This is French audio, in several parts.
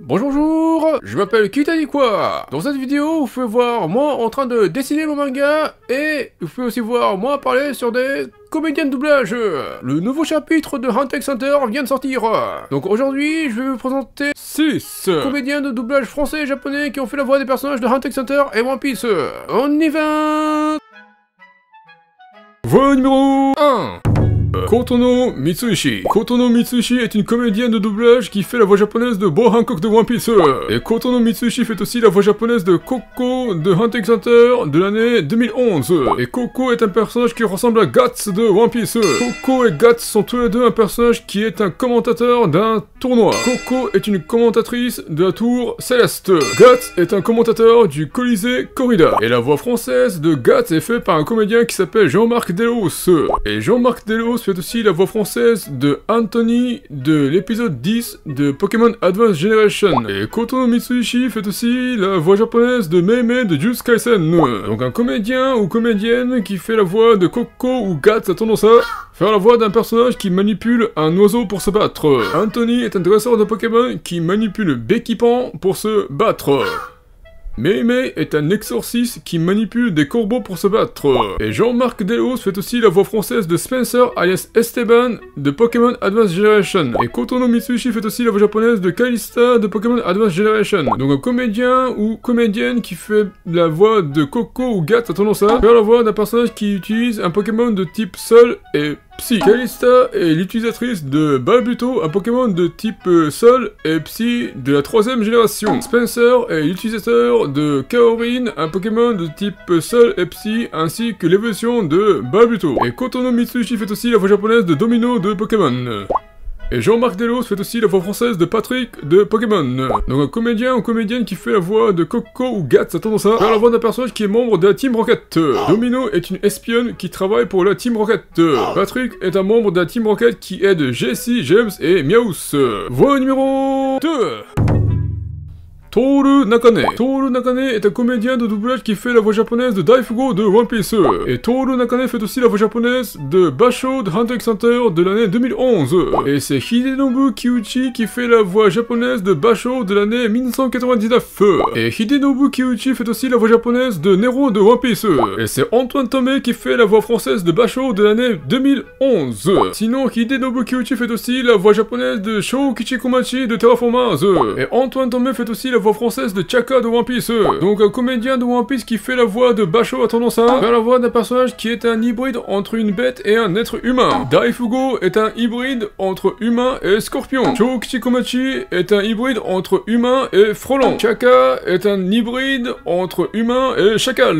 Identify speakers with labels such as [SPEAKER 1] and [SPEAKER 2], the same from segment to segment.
[SPEAKER 1] Bonjour, je m'appelle Kitaniqua. Dans cette vidéo, vous pouvez voir moi en train de dessiner mon manga et vous pouvez aussi voir moi parler sur des comédiens de doublage. Le nouveau chapitre de Hunter x Hunter vient de sortir. Donc aujourd'hui, je vais vous présenter 6 comédiens de doublage français et japonais qui ont fait la voix des personnages de Hunter x Hunter et One Piece. On y va. Voix numéro 1. Kotono Mitsuishi. Kotono Mitsuishi est une comédienne de doublage qui fait la voix japonaise de Bo Hancock de One Piece. Et Kotono Mitsuishi fait aussi la voix japonaise de Koko de Hunter x Hunter de l'année 2011. Et Koko est un personnage qui ressemble à Guts de One Piece. Koko et Guts sont tous les deux un personnage qui est un commentateur d'un tournoi. Koko est une commentatrice de la Tour Céleste. Guts est un commentateur du Colisée Corrida. Et la voix française de Guts est faite par un comédien qui s'appelle Jean-Marc Delos. Et Jean-Marc Delos fait aussi la voix française de Anthony de l'épisode 10 de Pokémon Advance Generation. Et Kotono Mitsuishi fait aussi la voix japonaise de Mei de Jujutsu Kaisen. Donc un comédien ou comédienne qui fait la voix de Koko ou Guts a tendance à faire la voix d'un personnage qui manipule un oiseau pour se battre. Anthony est un dresseur de Pokémon qui manipule Bekipan pour se battre. Mei est un exorciste qui manipule des corbeaux pour se battre. Et Jean-Marc Delos fait aussi la voix française de Spencer alias Esteban de Pokémon Advance Generation. Et Kotono Mitsuishi fait aussi la voix japonaise de Kalista de Pokémon Advance Generation. Donc un comédien ou comédienne qui fait la voix de Koko ou Guts a tendance à faire la voix d'un personnage qui utilise un Pokémon de type Sol et Psy. Kalista est l'utilisatrice de Balbuto, un Pokémon de type Sol et Psy de la 3ème génération. Spencer est l'utilisateur de Kaorin, un Pokémon de type Sol et Psy, ainsi que l'évolution de Balbuto. Et Kotono Mitsuishi fait aussi la voix japonaise de Domino de Pokémon. Et Jean-Marc Delos fait aussi la voix française de Patrick de Pokémon. Donc un comédien ou comédienne qui fait la voix de Koko ou Guts a tendance à faire la voix d'un personnage qui est membre de la Team Rocket. Domino est une espionne qui travaille pour la Team Rocket. Patrick est un membre de la Team Rocket qui aide Jessie, James et Meowth. Voix numéro 2. Toru Nakane. Toru Nakane est un comédien de doublage qui fait la voix japonaise de Daifugo de One Piece. Et Toru Nakane fait aussi la voix japonaise de Basho de Hunter x Hunter de l'année 2011. Et c'est Hidenobu Kiuchi qui fait la voix japonaise de Basho de l'année 1999. Et Hidenobu Kiuchi fait aussi la voix japonaise de Nero de One Piece. Et c'est Antoine Tomé qui fait la voix française de Basho de l'année 2011. Sinon, Hidenobu Kiuchi fait aussi la voix japonaise de Shou Kichikomachi de Terraformers. Et Antoine Tomé fait aussi la voix française de Chaka de One Piece. Donc un comédien de One Piece qui fait la voix de Basho a tendance à faire la voix d'un personnage qui est un hybride entre une bête et un être humain. Daifugo est un hybride entre humain et scorpion. Shou Kichikomachi est un hybride entre humain et frelon. Chaka est un hybride entre humain et chacal.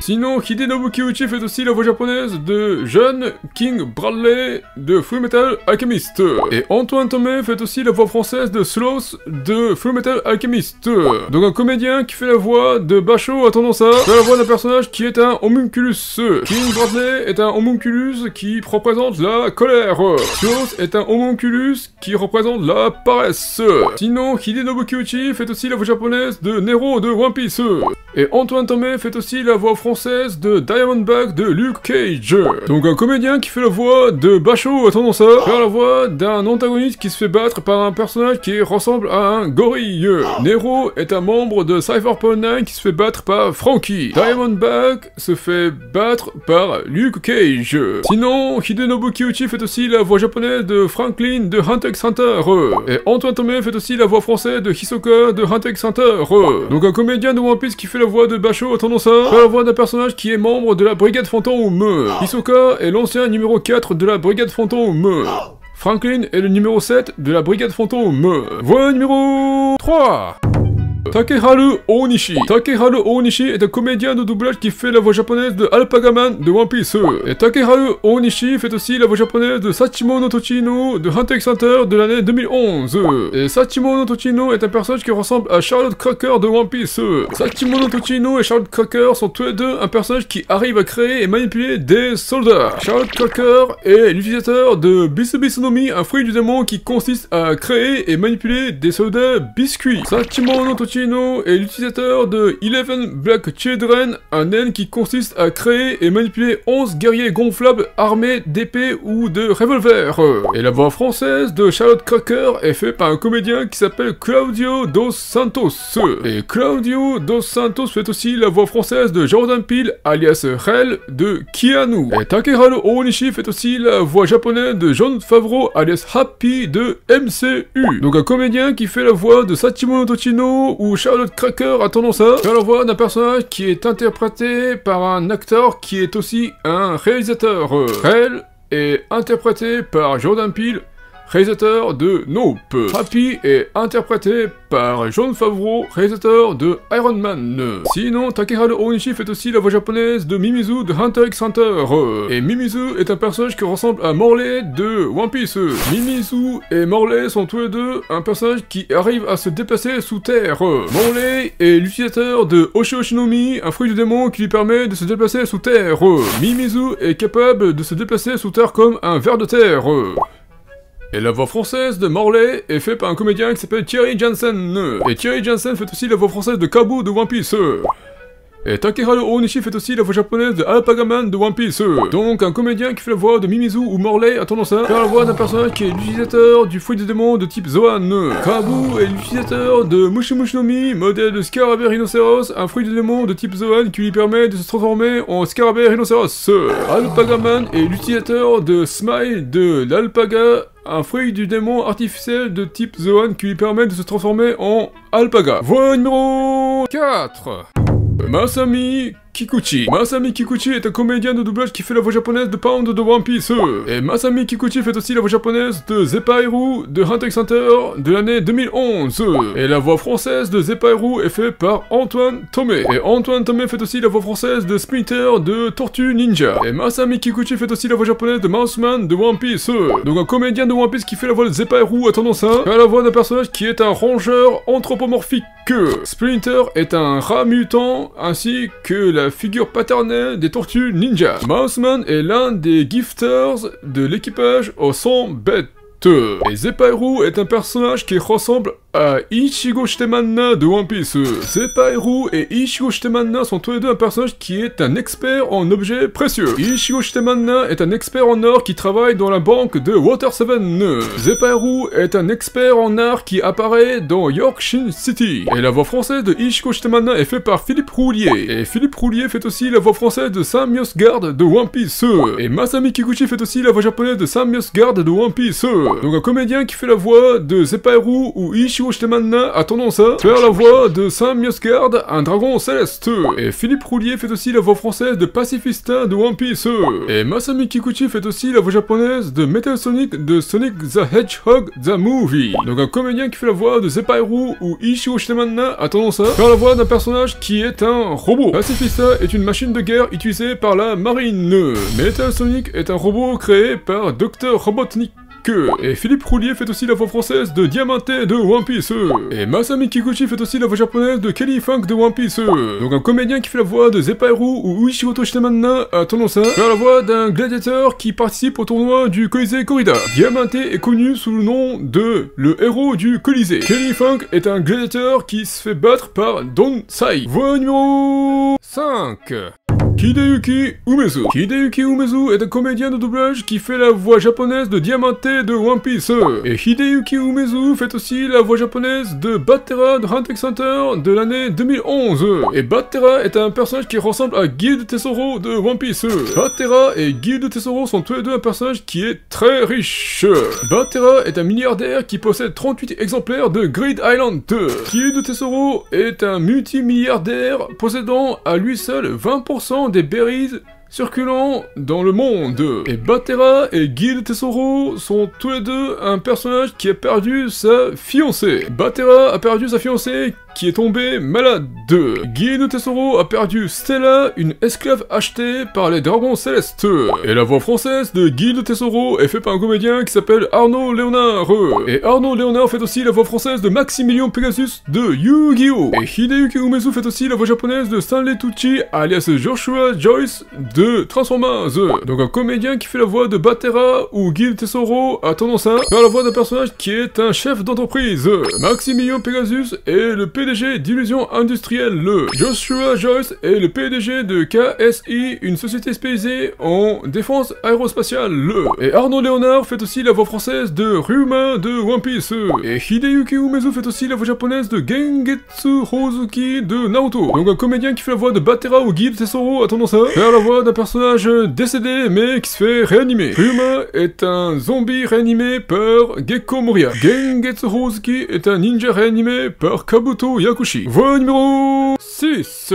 [SPEAKER 1] Sinon, Hidenobu Kiuchi fait aussi la voix japonaise de John King Bradley de Fullmetal Alchemist. Et Antoine Tomé fait aussi la voix française de Sloth de Fullmetal Alchemist. Donc un comédien qui fait la voix de Basho a tendance à faire la voix d'un personnage qui est un homunculus. King Bradley est un homunculus qui représente la colère. Sloth est un homunculus qui représente la paresse. Sinon, Hidenobu Kiuchi fait aussi la voix japonaise de Nero de One Piece. Et Antoine Tomé fait aussi la voix française de Diamondback de Luke Cage. Donc un comédien qui fait la voix de Basho a tendance à faire la voix d'un antagoniste qui se fait battre par un personnage qui ressemble à un gorille. Nero est un membre de Cypherpunk 9 qui se fait battre par Franky. Diamondback se fait battre par Luke Cage. Sinon, Hidenobu Kiuchi fait aussi la voix japonaise de Franklin de Hunter x Hunter. Et Antoine Tomé fait aussi la voix française de Hisoka de Hunter x Hunter. Donc un comédien de One Piece qui fait la voix de Basho a tendance à faire la voix d'un personnage qui est membre de la Brigade Fantôme. Hisoka est l'ancien numéro 4 de la Brigade Fantôme. Franklin est le numéro 7 de la Brigade Fantôme. Voix numéro 3. Takeharu Onishi. Takeharu Onishi est un comédien de doublage qui fait la voix japonaise de Alpagaman de One Piece. Et Takeharu Onishi fait aussi la voix japonaise de Sachimo no Tochino de Hunter x Hunter de l'année 2011. Et Sachimo no Tochino est un personnage qui ressemble à Charlotte Cracker de One Piece. Sachimo no Tochino et Charlotte Cracker sont tous les deux un personnage qui arrive à créer et manipuler des soldats. Charlotte Cracker est l'utilisateur de Bisubisunomi, un fruit du démon qui consiste à créer et manipuler des soldats biscuits. Sachimo no Tochino Totino est l'utilisateur de 11 Black Children, un naine qui consiste à créer et manipuler 11 guerriers gonflables armés d'épées ou de revolvers. Et la voix française de Charlotte Cracker est faite par un comédien qui s'appelle Claudio Dos Santos. Et Claudio Dos Santos fait aussi la voix française de Jordan Peele, alias Rel, de Keanu. Et Takeharu Onishi fait aussi la voix japonaise de Jon Favreau, alias Happy, de MCU. Donc un comédien qui fait la voix de Sachimono Tochino ou Charlotte Cracker a tendance à faire la voix d'un personnage qui est interprété par un acteur qui est aussi un réalisateur. Rel est interprété par Jordan Peele, réalisateur de Nope. Happy est interprété par Jon Favreau, réalisateur de Iron Man. Sinon, Takeharu Onishi fait aussi la voix japonaise de Mimizu de Hunter x Hunter. Et Mimizu est un personnage qui ressemble à Morley de One Piece. Mimizu et Morley sont tous les deux un personnage qui arrive à se déplacer sous terre. Morley est l'utilisateur de Oshi Oshinomi, un fruit du démon qui lui permet de se déplacer sous terre. Mimizu est capable de se déplacer sous terre comme un ver de terre. Et la voix française de Morley est faite par un comédien qui s'appelle Thierry Jansen. Et Thierry Jansen fait aussi la voix française de Kabu de One Piece. Et Takeharu Onishi fait aussi la voix japonaise de Alpagaman de One Piece. Donc un comédien qui fait la voix de Mimizu ou Morley a tendance à faire la voix d'un personnage qui est l'utilisateur du fruit des démons de type Zoan. Kabu est l'utilisateur de Mushimushinomi, modèle de Scarabée Rhinocéros, un fruit des démons de type Zoan qui lui permet de se transformer en Scarabée Rhinocéros. Alpagaman est l'utilisateur de Smile de l'Alpaga, un fruit du démon artificiel de type Zoan qui lui permet de se transformer en Alpaga. Voix numéro 4. Masami Kikuchi. Masami Kikuchi est un comédien de doublage qui fait la voix japonaise de Pound de One Piece. Et Masami Kikuchi fait aussi la voix japonaise de Zeppairu de Hunter x Hunter de l'année 2011. Et la voix française de Zeppairu est faite par Antoine Tomé. Et Antoine Tomé fait aussi la voix française de Splinter de Tortue Ninja. Et Masami Kikuchi fait aussi la voix japonaise de Mouseman de One Piece. Donc un comédien de One Piece qui fait la voix de Zeppairu a tendance à faire la voix d'un personnage qui est un rongeur anthropomorphique. Splinter est un rat mutant ainsi que la figure paternelle des tortues ninja. Mouseman est l'un des gifters de l'équipage au sang bête. Et Zeppairu est un personnage qui ressemble à Ichigo Shitemanna de One Piece. Zeppairu et Ichigo Shitemanna sont tous les deux un personnage qui est un expert en objets précieux. Ichigo Shitemanna est un expert en or qui travaille dans la banque de Water 7. Zeppairu est un expert en art qui apparaît dans Yorkshire City. Et la voix française de Ichigo Shitemanna est faite par Philippe Roulier. Et Philippe Roulier fait aussi la voix française de Sam Yosgard de One Piece. Et Masami Kikuchi fait aussi la voix japonaise de Sam Yosgard de One Piece. Donc un comédien qui fait la voix de Zeppairu ou Ichigo Shitemanna a tendance à faire la voix de Sam Yosgard, un dragon céleste. Et Philippe Roulier fait aussi la voix française de Pacifista de One Piece. Et Masami Kikuchi fait aussi la voix japonaise de Metal Sonic de Sonic the Hedgehog the Movie. Donc un comédien qui fait la voix de Zeppairu ou Ichigo Shitemanna a tendance à faire la voix d'un personnage qui est un robot. Pacifista est une machine de guerre utilisée par la marine. Metal Sonic est un robot créé par Dr Robotnik. Et Philippe Roulier fait aussi la voix française de Diamanté de One Piece. Et Masami Kikuchi fait aussi la voix japonaise de Kelly Funk de One Piece. Donc un comédien qui fait la voix de Zeppairu ou Uichiro Shitemanna a tendance à faire la voix d'un gladiateur qui participe au tournoi du Colisée Corrida. Diamanté est connu sous le nom de le héros du Colisée. Kelly Funk est un gladiateur qui se fait battre par Don Sai. Voix numéro 5. Hideyuki Umezu. Hideyuki Umezu est un comédien de doublage qui fait la voix japonaise de Diamanté de One Piece. Et Hideyuki Umezu fait aussi la voix japonaise de Battera de Hunter x Hunter de l'année 2011. Et Battera est un personnage qui ressemble à Guild Tesoro de One Piece. Battera et Guild Tesoro sont tous les deux un personnage qui est très riche. Battera est un milliardaire qui possède 38 exemplaires de Grid Island 2. Guild Tesoro est un multimilliardaire possédant à lui seul 20% des berries circulant dans le monde. Et Battera et Guild Tesoro sont tous les deux un personnage qui a perdu sa fiancée. Battera a perdu sa fiancée qui est tombée malade. Guild Tesoro a perdu Stella, une esclave achetée par les dragons célestes. Et la voix française de Guild Tesoro est faite par un comédien qui s'appelle Arnaud Léonard. Et Arnaud Léonard fait aussi la voix française de Maximilian Pegasus de Yu-Gi-Oh! Et Hideyuki Umezu fait aussi la voix japonaise de Stanley Tucci, alias Joshua Joyce de Transformers. Donc un comédien qui fait la voix de Battera ou Guild Tesoro a tendance à faire la voix d'un personnage qui est un chef d'entreprise. Maximilian Pegasus est le PDG PDG d'Illusion Industrielle. Joshua Joyce est le PDG de KSI, une société spécialisée en défense aérospatiale. Et Arnaud Léonard fait aussi la voix française de Ryuma de One Piece. Et Hideyuki Umezu fait aussi la voix japonaise de Gengetsu Hozuki de Naruto. Donc un comédien qui fait la voix de Batera ou Gibbs Tesoro a tendance à faire la voix d'un personnage décédé mais qui se fait réanimer. Ryuma est un zombie réanimé par Gekko Moria. Gengetsu Hozuki est un ninja réanimé par Kabuto Yakushi. Voix numéro 6.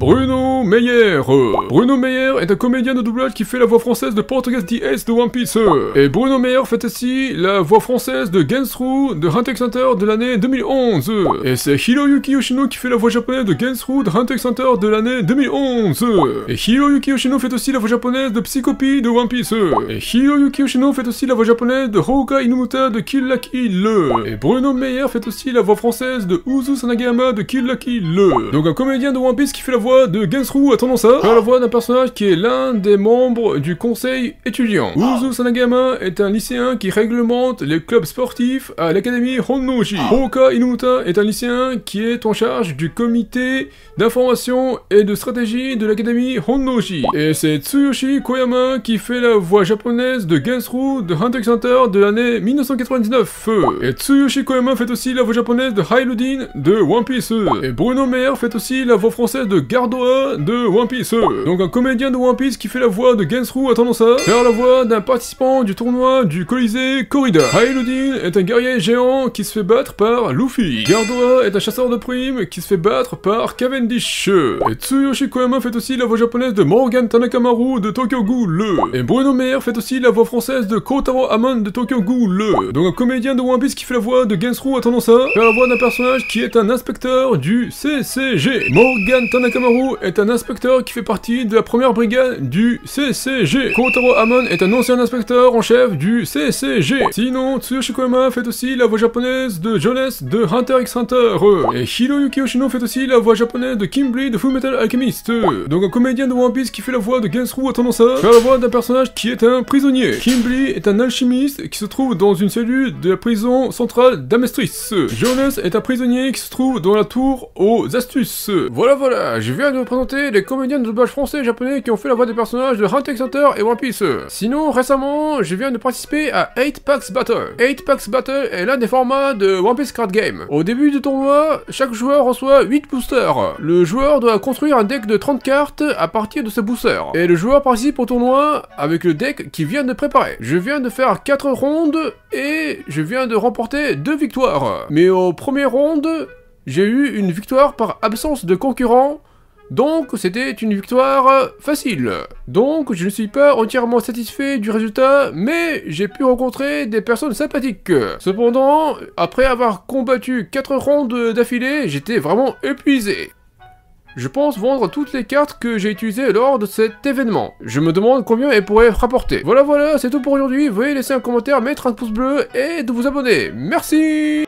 [SPEAKER 1] Bruno Meyer. Bruno Meyer est un comédien de doublage qui fait la voix française de Portuguese DS de One Piece. Et Bruno Meyer fait aussi la voix française de Gensru de Hunter x Hunter de l'année 2011. Et c'est Hiroyuki Yoshino qui fait la voix japonaise de Gensru de Hunter x Hunter de l'année 2011. Et Hiroyuki Yoshino fait aussi la voix japonaise de Psychopie de One Piece. Et Hiroyuki Yoshino fait aussi la voix japonaise de Hoka Inumuta de Kill la Kill. Et Bruno Meyer fait aussi la voix française de Uzu Sanagayama de Kill la Kill. Donc un comédien de One Piece qui fait la voix de Gensru a tendance à faire la voix d'un personnage qui est l'un des membres du conseil étudiant. Uzu Sanagayama est un lycéen qui réglemente les clubs sportifs à l'académie Honnoji. Hoka Inumuta est un lycéen qui est en charge du comité d'information et de stratégie de l'académie Honnoji. Et c'est Tsuyoshi Koyama qui fait la voix japonaise de Gensru de Hunter x Hunter de l'année 1999. Et Tsuyoshi Koyama fait aussi la voix japonaise de Hyrudin de One Piece. Et Bruno Meyer fait aussi la voix française de Gardoa de One Piece. Donc un comédien de One Piece qui fait la voix de Gensru a tendance à faire la voix d'un participant du tournoi du Colisée Corrida. Hyrudin est un guerrier géant qui se fait battre par Luffy. Gardoa est un chasseur de primes qui se fait battre par Cavendish. Et Tsuyoshi Koyama fait aussi la voix japonaise de Morgan Tanakamaru de Tokyo Ghoul. Et Bruno Meyer fait aussi la voix française de Kotaro Amon de Tokyo Ghoul. Donc un comédien de One Piece qui fait la voix de Gensru a tendance à faire la voix d'un personnage qui est un inspecteur du CCG. Morgan Tanakamaru est un inspecteur qui fait partie de la première brigade du CCG. Kotaro Amon est un ancien inspecteur en chef du CCG. Sinon, Tsuyoshi Koyama fait aussi la voix japonaise de Jones de Hunter x Hunter. Et Hiroyuki Yoshino fait aussi la voix japonaise de Kimblee de Fullmetal Alchemist. Donc un comédien de One Piece qui fait la voix de Gensru a tendance à faire la voix d'un personnage qui est un prisonnier. Kimblee est un alchimiste qui se trouve dans une cellule de la prison centrale d'Amestris. Jones est un prisonnier qui se trouve dans la tour aux astuces. Voilà, je viens de vous présenter les comédiens de doublage français et japonais qui ont fait la voix des personnages de Hunter x Hunter et One Piece. Sinon, récemment, je viens de participer à 8 Packs Battle. 8 Packs Battle est l'un des formats de One Piece Card Game. Au début du tournoi, chaque joueur reçoit 8 boosters. Le joueur doit construire un deck de 30 cartes à partir de ce booster. Et le joueur participe au tournoi avec le deck qu'il vient de préparer. Je viens de faire 4 rondes et je viens de remporter 2 victoires. Mais au premier round, j'ai eu une victoire par absence de concurrent. Donc c'était une victoire facile. Donc je ne suis pas entièrement satisfait du résultat, mais j'ai pu rencontrer des personnes sympathiques. Cependant, après avoir combattu 4 rondes d'affilée, j'étais vraiment épuisé. Je pense vendre toutes les cartes que j'ai utilisées lors de cet événement. Je me demande combien elles pourraient rapporter. Voilà, c'est tout pour aujourd'hui. Veuillez laisser un commentaire, mettre un pouce bleu et de vous abonner. Merci!